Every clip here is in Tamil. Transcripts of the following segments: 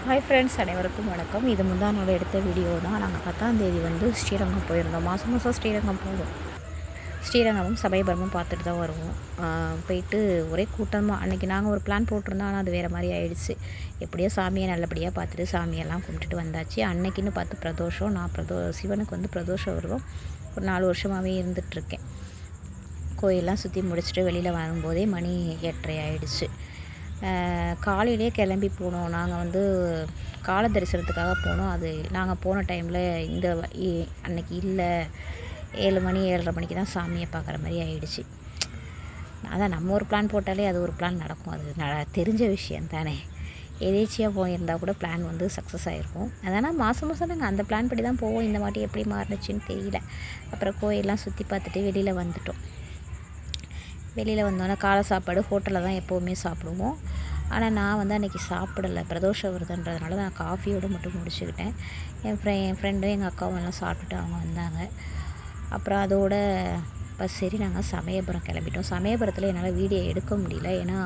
ஹாய் ஃப்ரெண்ட்ஸ், அனைவருக்கும் வணக்கம். இது முந்தா நாள் எடுத்த வீடியோ தான். நாங்கள் 10ஆம் தேதி ஸ்ரீரங்கம் போயிருந்தோம். மாதம் மாதம் ஸ்ரீரங்கம் போவோம். ஸ்ரீரங்கமும் சமயபுரமும் பார்த்துட்டு தான் வருவோம். போயிட்டு ஒரே கூட்டமாக அன்றைக்கி நாங்கள் ஒரு பிளான் போட்டிருந்தோம். ஆனால் அது வேறு மாதிரி ஆயிடுச்சு. எப்படியோ சாமியை நல்லபடியாக பார்த்துட்டு சாமியெல்லாம் கும்பிட்டுட்டு வந்தாச்சு. அன்னைக்குன்னு பார்த்து பிரதோஷம். நான் சிவனுக்கு பிரதோஷம் வருவோம். ஒரு 4 வருஷமாகவே இருந்துகிட்ருக்கேன். கோயிலெலாம் சுற்றி முடிச்சுட்டு வெளியில் வரும்போதே மணி 8:30 ஆகிடுச்சு. காலையிலே கிளம்பி போனோம். நாங்கள் கால தரிசனத்துக்காக போனோம். அது நாங்கள் போன டைமில் அன்னைக்கு இல்லை. 7 மணி 7:30 மணிக்கு தான் சாமியை பார்க்குற மாதிரி ஆகிடுச்சு. அதான் நம்ம ஒரு பிளான் போட்டாலே அது ஒரு பிளான் நடக்கும். அது தெரிஞ்ச விஷயம் தானே. எதேச்சியாக போயிருந்தால் கூட பிளான் சக்ஸஸ் ஆகிருக்கும். அதனால் மாதம் நாங்கள் அந்த பிளான் படி தான் போவோம். இந்த வாட்டி எப்படி மாறுனுச்சின்னு தெரியல. அப்புறம் கோயிலெலாம் சுற்றி பார்த்துட்டு வெளியில் வந்துட்டோம். வெளியில் வந்தோன்னே காலை சாப்பாடு ஹோட்டலில் தான் எப்போவுமே சாப்பிடுவோம். ஆனால் நான் அன்றைக்கி சாப்பிடலை. பிரதோஷ விரதன்றதுனால நான் காஃபியோடு மட்டும் முடிச்சுக்கிட்டேன். என் ஃப்ரெண்டும் எங்கள் அக்காவும் எல்லாம் சாப்பிட்டுட்டு அவங்க வந்தாங்க. அப்புறம் அதோட சரி நாங்கள் சமயபுரம் கிளம்பிட்டோம். சமயபுரத்தில் என்னால் வீடியோ எடுக்க முடியல. ஏன்னா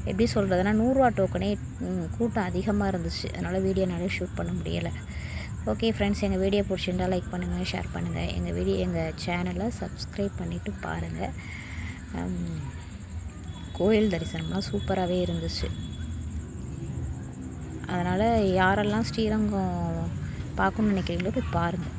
எப்படி சொல்கிறதுனா 100 ரூபா டோக்கனே கூட்டம் அதிகமாக இருந்துச்சு. அதனால் வீடியோ என்னால் ஷூட் பண்ண முடியலை. ஓகே ஃப்ரெண்ட்ஸ், எங்கள் வீடியோ பிடிச்சிருந்தால் லைக் பண்ணுங்கள், ஷேர் பண்ணுங்கள். எங்கள் சேனலை சப்ஸ்கிரைப் பண்ணிவிட்டு பாருங்கள். கோயில் தரிசனம்லாம் சூப்பராகவே இருந்துச்சு. அதனால் யாரெல்லாம் ஸ்ரீரங்கம் பார்க்கணுன்னு நினைக்கிறீங்களோ போய் பாருங்கள்.